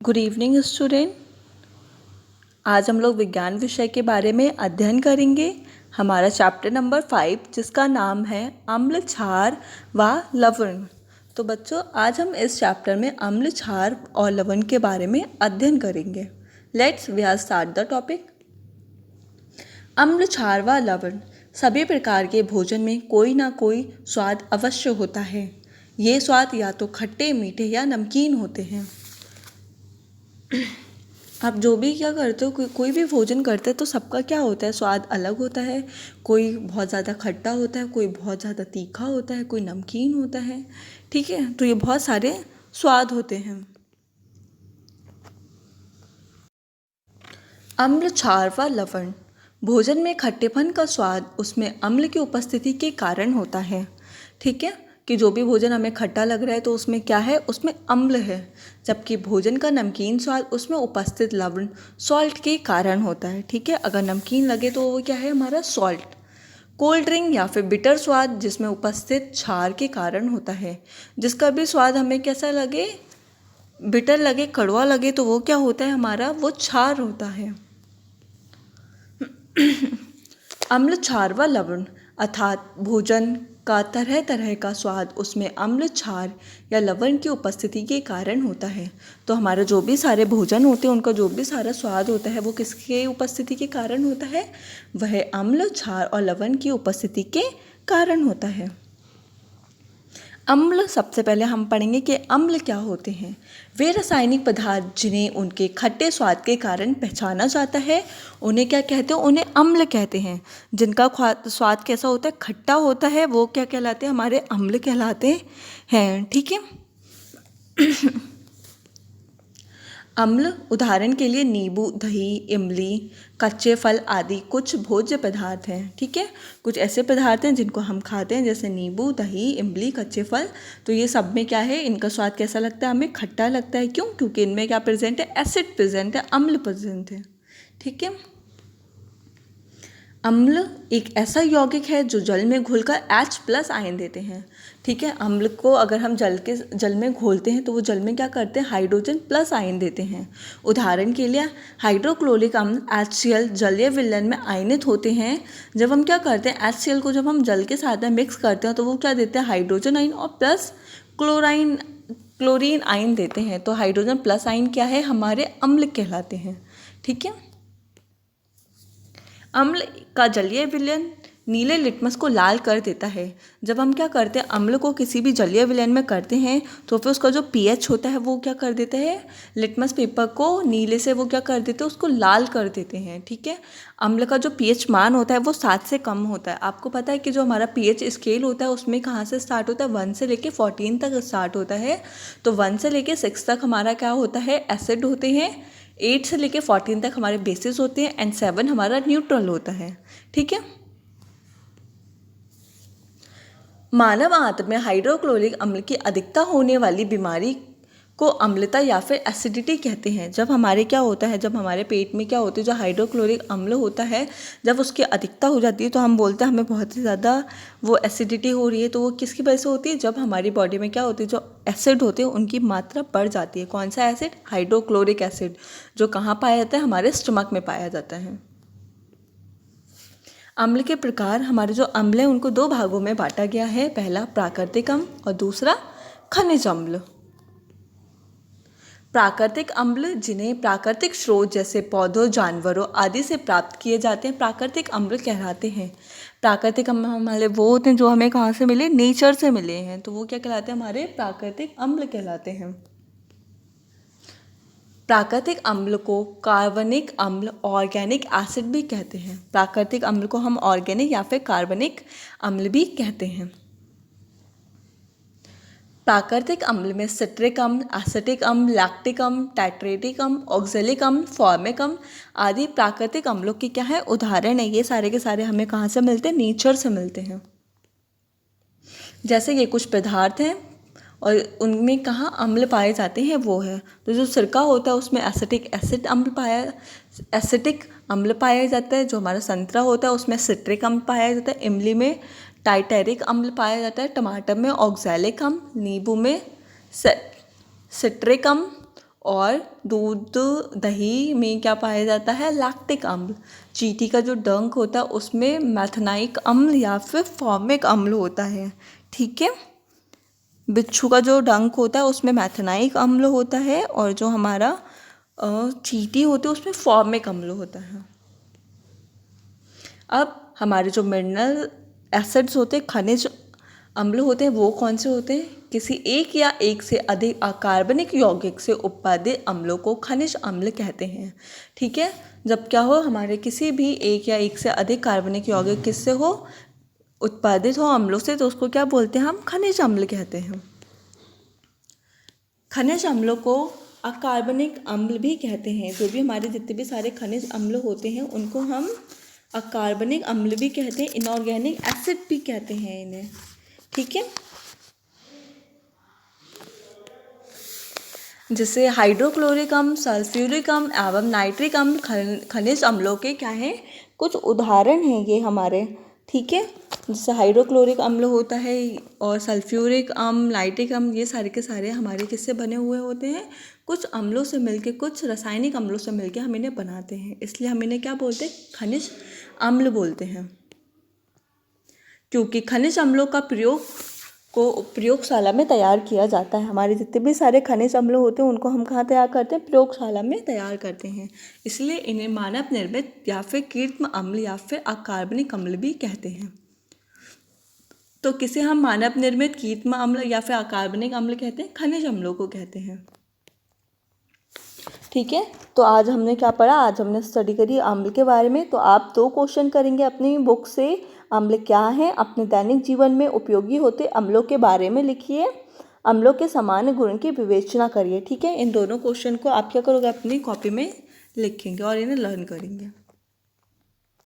Good evening student. आज हम लोग विज्ञान विषय के बारे में अध्ययन करेंगे। हमारा चैप्टर नंबर 5 जिसका नाम है अम्ल क्षार व लवण। तो बच्चों, आज हम इस चैप्टर में अम्ल क्षार और लवण के बारे में अध्ययन करेंगे। Let's we are start the topic. अम्ल क्षार व लवण। सभी प्रकार के भोजन में कोई ना कोई स्वाद अवश्य होता है। ये स्वाद या तो खट्टे, मीठे या नमकीन होते हैं। आप जो भी क्या करते हो, कोई भी भोजन करते हैं तो सबका क्या होता है, स्वाद अलग होता है। कोई बहुत ज़्यादा खट्टा होता है, कोई बहुत ज़्यादा तीखा होता है, कोई नमकीन होता है। ठीक है, तो ये बहुत सारे स्वाद होते हैं। अम्ल, क्षार व लवण। भोजन में खट्टेपन का स्वाद उसमें अम्ल की उपस्थिति के कारण होता है। ठीक है, कि जो भी भोजन हमें खट्टा लग रहा है तो उसमें क्या है, उसमें अम्ल है। जबकि भोजन का नमकीन स्वाद उसमें उपस्थित लवण, सॉल्ट के कारण होता है। ठीक है, अगर नमकीन लगे तो वो क्या है, हमारा सॉल्ट। कोल्ड ड्रिंक या फिर बिटर स्वाद जिसमें उपस्थित क्षार के कारण होता है। जिसका भी स्वाद हमें कैसा लगे, बिटर लगे, कड़वा लगे, तो वो क्या होता है, हमारा वो क्षार होता है। अम्ल, क्षार व लवण अर्थात भोजन का तरह तरह का स्वाद उसमें अम्ल, क्षार या लवण की उपस्थिति के कारण होता है। तो हमारा जो भी सारे भोजन होते हैं उनका जो भी सारा स्वाद होता है वो किसके उपस्थिति के कारण होता है, वह अम्ल, क्षार और लवण की उपस्थिति के कारण होता है। अम्ल, सबसे पहले हम पढ़ेंगे कि अम्ल क्या होते हैं। वे रासायनिक पदार्थ जिन्हें उनके खट्टे स्वाद के कारण पहचाना जाता है उन्हें क्या कहते हैं, उन्हें अम्ल कहते हैं। जिनका स्वाद कैसा होता है, खट्टा होता है, वो क्या कहलाते हैं, हमारे अम्ल कहलाते हैं। ठीक है। अम्ल उदाहरण के लिए नींबू, दही, इमली, कच्चे फल आदि कुछ भोज्य पदार्थ हैं। ठीक है, कुछ ऐसे पदार्थ हैं जिनको हम खाते हैं, जैसे नींबू, दही, इमली, कच्चे फल। तो ये सब में क्या है, इनका स्वाद कैसा लगता है, हमें खट्टा लगता है। क्यों? क्योंकि इनमें क्या प्रेजेंट है, एसिड प्रेजेंट है, अम्ल प्रेजेंट है। ठीक है। अम्ल एक ऐसा यौगिक है जो जल में घुलकर H+ आयन देते हैं। ठीक है, अम्ल को अगर हम जल में घोलते हैं तो वो जल में क्या करते हैं, हाइड्रोजन+ आयन देते हैं। उदाहरण के लिए हाइड्रोक्लोरिक अम्ल HCl जलीय विलयन में आयनित होते हैं। जब हम क्या करते हैं, HCl को जब हम जल के साथ में मिक्स करते हैं तो वो क्या देते हैं, हाइड्रोजन आयन और प्लस क्लोरीन आयन देते हैं। तो हाइड्रोजन+ आयन क्या है, हमारे अम्ल कहलाते हैं। ठीक है। अम्ल का जलीय विलयन नीले लिटमस को लाल कर देता है। जब हम क्या करते हैं, अम्ल को किसी भी जलीय विलयन में करते हैं तो फिर उसका जो pH होता है वो क्या कर देता है, लिटमस पेपर को नीले से वो क्या कर देते हैं, उसको लाल कर देते हैं। ठीक है, अम्ल का जो pH मान होता है वो 7 से कम होता है। आपको पता है कि जो हमारा pH स्केल होता है उसमें कहाँ से स्टार्ट होता है, 1 से लेके 14 तक स्टार्ट होता है। तो 1 से लेके 6 तक हमारा क्या होता है, एसिड होते हैं। 8 से लेके 14 तक हमारे बेसिस होते हैं एंड 7 हमारा न्यूट्रल होता है। ठीक है। मानव आंत में हाइड्रोक्लोरिक अम्ल की अधिकता होने वाली बीमारी को अम्लता या फिर एसिडिटी कहते हैं। जब हमारे क्या होता है, जब हमारे पेट में क्या होती है, जो हाइड्रोक्लोरिक अम्ल होता है, जब उसकी अधिकता हो जाती है तो हम बोलते हैं हमें बहुत ही ज़्यादा वो एसिडिटी हो रही है। तो वो किसकी वजह से होती है, जब हमारी बॉडी में क्या होती है, जो एसिड होते हैं उनकी मात्रा बढ़ जाती है। कौन सा एसिड, हाइड्रोक्लोरिक एसिड, जो कहाँ पाया जाता है, हमारे स्टमक में पाया जाता है। अम्ल के प्रकार, हमारे जो अम्ल हैं उनको 2 भागों में बांटा गया है। पहला प्राकृतिक अम्ल और दूसरा खनिज अम्ल। प्राकृतिक अम्ल जिन्हें प्राकृतिक स्रोत जैसे पौधों, जानवरों आदि से प्राप्त किए जाते हैं, प्राकृतिक अम्ल कहलाते हैं। प्राकृतिक अम्ल हमारे वो होते हैं जो हमें कहाँ से मिले, नेचर से मिले हैं, तो वो क्या कहलाते हैं, हमारे प्राकृतिक अम्ल कहलाते हैं। प्राकृतिक अम्ल को कार्बनिक अम्ल, ऑर्गेनिक एसिड भी कहते हैं। प्राकृतिक अम्ल को हम ऑर्गेनिक या फिर कार्बनिक अम्ल भी कहते हैं। प्राकृतिक अम्ल में सिट्रिक अम्ल, एसिटिक अम्ल, लैक्टिक अम्ल, टाइट्रेटिक अम्ल, ऑक्जेलिक अम्ल, फॉर्मिक अम्ल आदि प्राकृतिक अम्लों की क्या है, उदाहरण है। ये सारे के सारे हमें कहाँ से मिलते हैं, नेचर से मिलते हैं। जैसे ये कुछ पदार्थ हैं और उनमें कहाँ अम्ल पाए जाते हैं, वो है। तो जो सिरका होता है उसमें एसिटिक अम्ल पाया जाता है। जो हमारा संतरा होता है उसमें सिट्रिक अम्ल पाया जाता है। इमली में टाइटेरिक अम्ल पाया जाता है। टमाटर में ऑक्सैलिक अम्ल, नींबू में सिट्रिक अम्ल और दूध दही में क्या पाया जाता है, लैक्टिक अम्ल। चींटी का जो डंक होता है उसमें मैथनाइक अम्ल या फिर फॉर्मिक अम्ल होता है। ठीक है, बिच्छू का जो डंक होता है उसमें मैथनाइक अम्ल होता है और जो हमारा चींटी होती है उसमें फॉर्मिक अम्ल होता है। अब हमारे जो मिनरल एसिड्स होते हैं, खनिज अम्ल होते हैं, वो कौन से होते हैं, किसी एक या एक से अधिक अकार्बनिक यौगिक से उत्पादित अम्लों को खनिज अम्ल कहते हैं। ठीक है, जब क्या हो, हमारे किसी भी एक या एक से अधिक कार्बनिक यौगिक किससे हो, उत्पादित हो अम्लों से, तो उसको क्या बोलते हैं, हम खनिज अम्ल कहते हैं। खनिज अम्लों को अकार्बनिक अम्ल भी कहते हैं। जो भी हमारे जितने भी सारे खनिज अम्ल होते हैं उनको हम अकार्बनिक अम्ल भी कहते हैं, इनऑर्गेनिक एसिड भी कहते हैं इन्हें। ठीक है, जैसे हाइड्रोक्लोरिक अम्ल, सल्फ्यूरिक अम्ल एवं नाइट्रिक अम्ल खनिज अम्लों के क्या हैं, कुछ उदाहरण हैं ये हमारे। ठीक है, जैसे हाइड्रोक्लोरिक अम्ल होता है और सल्फ्यूरिक अम्ल, नाइट्रिक अम्ल, ये सारे के सारे हमारे किससे बने हुए होते हैं, कुछ अम्लों से मिलके, कुछ रासायनिक अम्लों से मिलके हम इन्हें बनाते हैं। इसलिए हम इन्हें क्या बोलते हैं, खनिज अम्ल बोलते हैं। क्योंकि खनिज अम्लों का प्रयोगशाला में तैयार किया जाता है। हमारे जितने भी सारे खनिज अम्ल होते हैं उनको हम कहाँ तैयार करते हैं, प्रयोगशाला में तैयार करते हैं। इसलिए इन्हें मानव निर्मित या फिर कृत्रिम अम्ल या फिर अकार्बनिक अम्ल भी कहते हैं। तो किसे हम मानव निर्मित, कृत्रिम अम्ल या फिर अकार्बनिक अम्ल कहते हैं, खनिज अम्लों को कहते हैं। ठीक है, तो आज हमने क्या पढ़ा, आज हमने स्टडी करी अम्ल के बारे में। तो आप 2 क्वेश्चन करेंगे अपनी बुक से, अम्ल क्या हैं, अपने दैनिक जीवन में उपयोगी होते अम्लों के बारे में लिखिए, अम्लों के सामान्य गुण की विवेचना करिए। ठीक है, इन दोनों क्वेश्चन को आप क्या करोगे, अपनी कॉपी में लिखेंगे और इन्हें लर्न करेंगे।